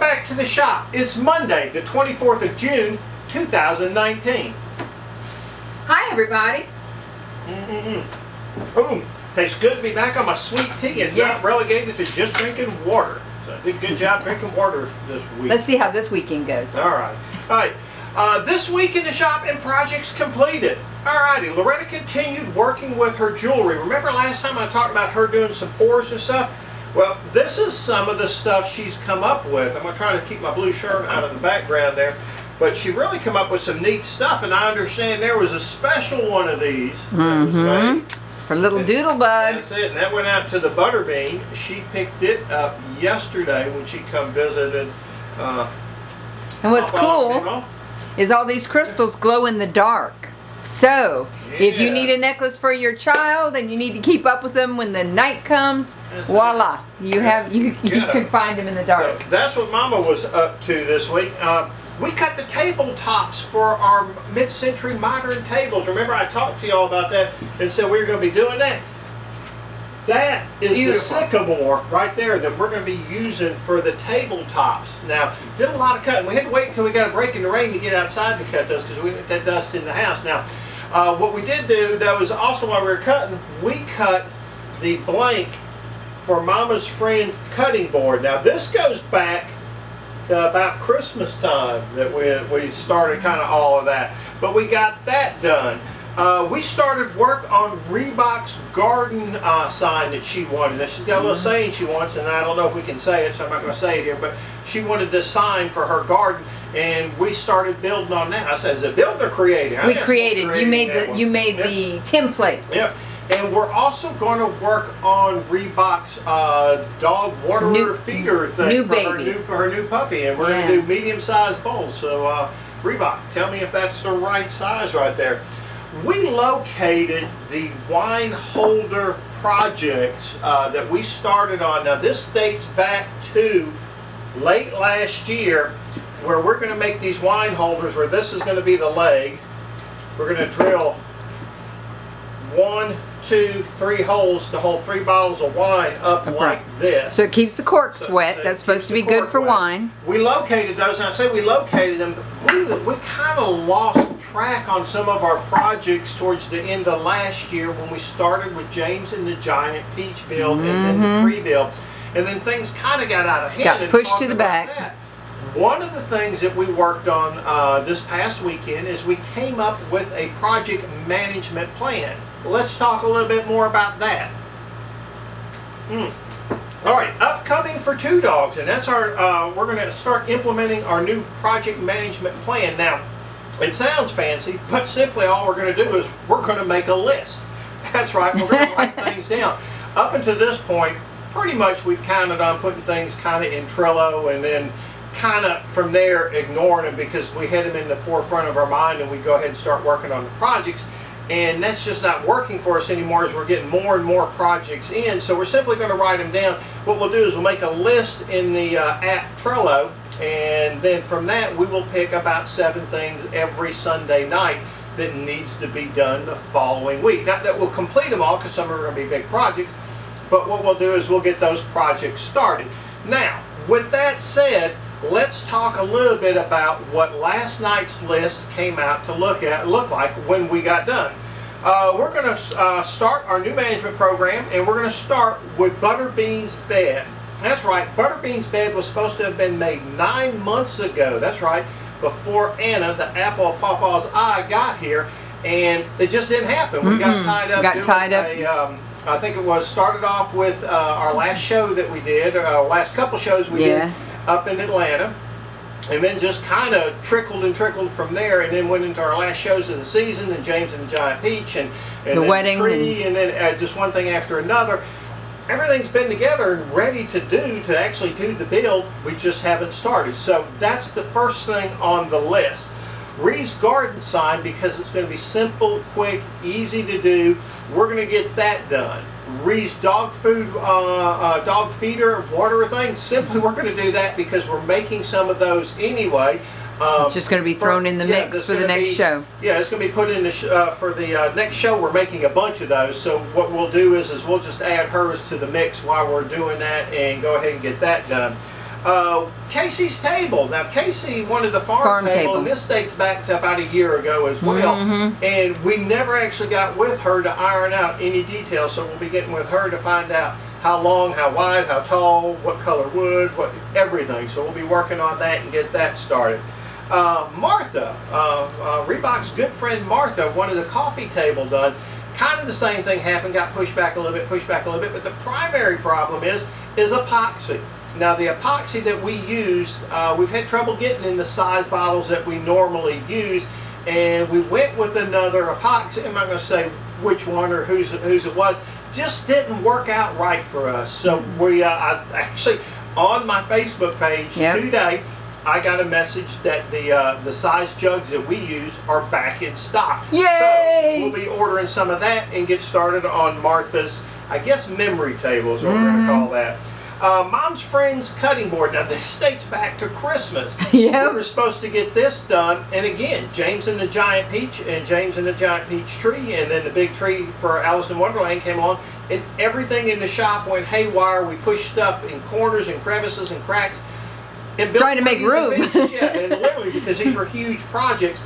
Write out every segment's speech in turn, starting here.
back to the shop. It's Monday, the 24th of June, 2019. Hi, everybody. Boom. Tastes good to be back on my sweet tea and Yes. not relegated to just drinking water. So I did a good job drinking water this week. Let's see how this weekend goes. All right. This week in the shop and projects completed. Alrighty, Loretta continued working with her jewelry. Remember last time I talked about her doing some pours and stuff? Well, this is some of the stuff she's come up with. I'm going to try to keep my blue shirt out of the background there. But she really come up with some neat stuff, and I understand there was a special one of these that was made. For little doodle bug. That's it, and that went out to the Butterbean. She picked it up yesterday when she come visited. And what's cool is all these crystals glow in the dark. So, if you need a necklace for your child and you need to keep up with them when the night comes, voila, you can find them in the dark. So that's what Mama was up to this week. We cut the tabletops for our mid-century modern tables. Remember I talked to you all about that and said we were going to be doing that? That is the sycamore right there that we're going to be using for the tabletops. Now, did a lot of cutting. We had to wait until we got a break in the rain to get outside to cut those because we didn't get that dust in the house. Now, what we did do, that was also while we were cutting, we cut the blank for Mama's friend cutting board. Now, this goes back to about Christmas time that we started kind of all of that. But we got that done. We started work on Reebok's garden sign that she wanted. Now, she's got a little saying she wants, and I don't know if we can say it, so I'm not going to say it here, but she wanted this sign for her garden, and we started building on that. I said, is it building or creating? We created. You made the template. Yep. And we're also going to work on Reebok's dog water feeder thing for her new puppy, and we're going to do medium-sized bowls. So Reebok, tell me if that's the right size right there. We located the wine holder projects that we started on. Now this dates back to late last year, where we're going to make these wine holders where this is going to be the leg. We're going to drill 1, 2, 3 holes to hold 3 bottles of wine up like this. So it keeps the corks wet. That's supposed to be good for wine. We located those, and I say we located them. We kind of lost track on some of our projects towards the end of last year when we started with James and the Giant Peach build and then the tree build. And then things kind of got out of hand. Got pushed to the back. One of the things that we worked on this past weekend is we came up with a project management plan. Let's talk a little bit more about that. All right, upcoming for Two Dogs, and that's our, we're going to start implementing our new project management plan. Now, it sounds fancy, but simply all we're going to do is we're going to make a list. That's right, we're going to write things down. Up until this point, pretty much we've counted on putting things kind of in Trello and then kind of from there ignoring them because we had them in the forefront of our mind and we go ahead and start working on the projects. And that's just not working for us anymore as we're getting more and more projects in. So we're simply going to write them down. What we'll do is we'll make a list in the app Trello, and then from that we will pick about 7 things every Sunday night that needs to be done the following week. Not that we'll complete them all because some are going to be big projects, but what we'll do is we'll get those projects started. Now, with that said, let's talk a little bit about what last night's list came out to look like when we got done. We're going to start our new management program, and we're going to start with Butterbean's bed. That's right, Butterbean's bed was supposed to have been made 9 months ago. That's right, before Anna, the apple of Papa's eye, got here, and it just didn't happen. We got tied up. I think it was started off with our last show that we did, our last couple shows we did up in Atlanta, and then just kind of trickled and trickled from there, and then went into our last shows of the season, and James and the Giant Peach, and the wedding, tree, and then just one thing after another. Everything's been together and ready to actually do the build. We just haven't started. So that's the first thing on the list. Ree's garden sign, because it's going to be simple, quick, easy to do. We're going to get that done. Ree's dog food, dog feeder, water thing. Simply, we're going to do that because we're making some of those anyway. It's just going to be thrown in the mix for the next show. Yeah, it's going to be put in the for the next show. We're making a bunch of those. So what we'll do is we'll just add hers to the mix while we're doing that and go ahead and get that done. Casey's table. Now Casey wanted the farm table, and this dates back to about a year ago as well. And we never actually got with her to iron out any details, so we'll be getting with her to find out how long, how wide, how tall, what color wood, what everything. So we'll be working on that and get that started. Martha, Reebok's good friend Martha, wanted a coffee table done. Kind of the same thing happened, got pushed back a little bit, but the primary problem is epoxy. Now the epoxy that we use, we've had trouble getting in the size bottles that we normally use, and we went with another epoxy. I'm not going to say which one or whose it was. Just didn't work out right for us. So we I actually on my Facebook page today, I got a message that the size jugs that we use are back in stock. Yay! So we'll be ordering some of that and get started on Martha's, I guess, memory table is what we're going to call that. Mom's Friend's cutting board. Now this dates back to Christmas. We were supposed to get this done, and again, James and the Giant Peach and James and the Giant Peach Tree, and then the big tree for Alice in Wonderland came along, and everything in the shop went haywire. We pushed stuff in corners and crevices and cracks. And trying to make room. And literally, because these were huge projects,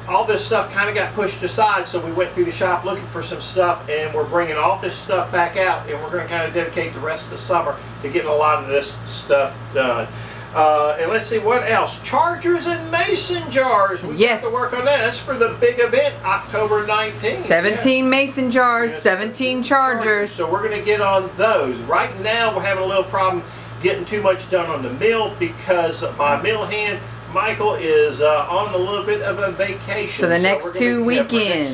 all this stuff kind of got pushed aside, so we went through the shop looking for some stuff, and we're bringing all this stuff back out, and we're going to kind of dedicate the rest of the summer to getting a lot of this stuff done. And let's see, what else? Chargers and mason jars. We have to work on that. That's for the big event, October 19th. 17 mason jars, 17 chargers. So we're going to get on those. Right now, we're having a little problem getting too much done on the mill because my mill hand Michael is on a little bit of a vacation for the next 2 weekends.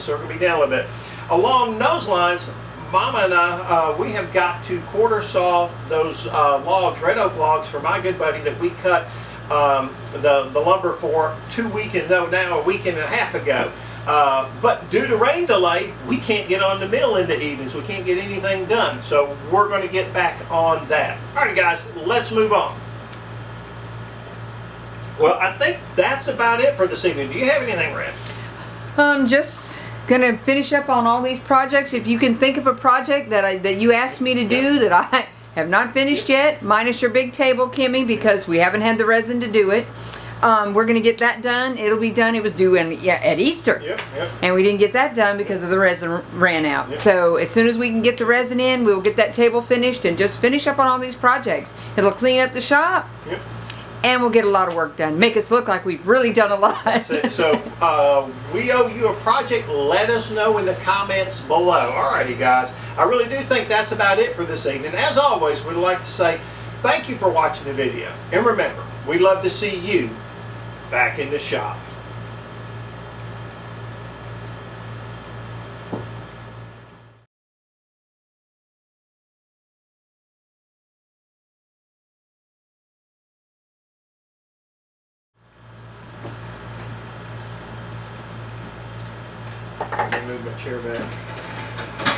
So we're going to be down a little bit. Along those lines, Mama and I, we have got to quarter saw those logs, red oak logs, for my good buddy that we cut the lumber for a week and a half ago. But due to rain delay, we can't get on the mill in the evenings. We can't get anything done. So we're going to get back on that. All right, guys, let's move on. Well, I think that's about it for this evening. Do you have anything, Red? Just gonna finish up on all these projects. If you can think of a project that you asked me to do that I have not finished yet, minus your big table, Kimmy, because we haven't had the resin to do it. We're gonna get that done. It'll be done. It was due at Easter, and we didn't get that done because of the resin ran out. So as soon as we can get the resin in, we'll get that table finished and just finish up on all these projects. It'll clean up the shop. And we'll get a lot of work done. Make us look like we've really done a lot. That's it. So we owe you a project. Let us know in the comments below. Alrighty, guys. I really do think that's about it for this evening. As always, we'd like to say thank you for watching the video. And remember, we'd love to see you back in the shop. Move my chair back.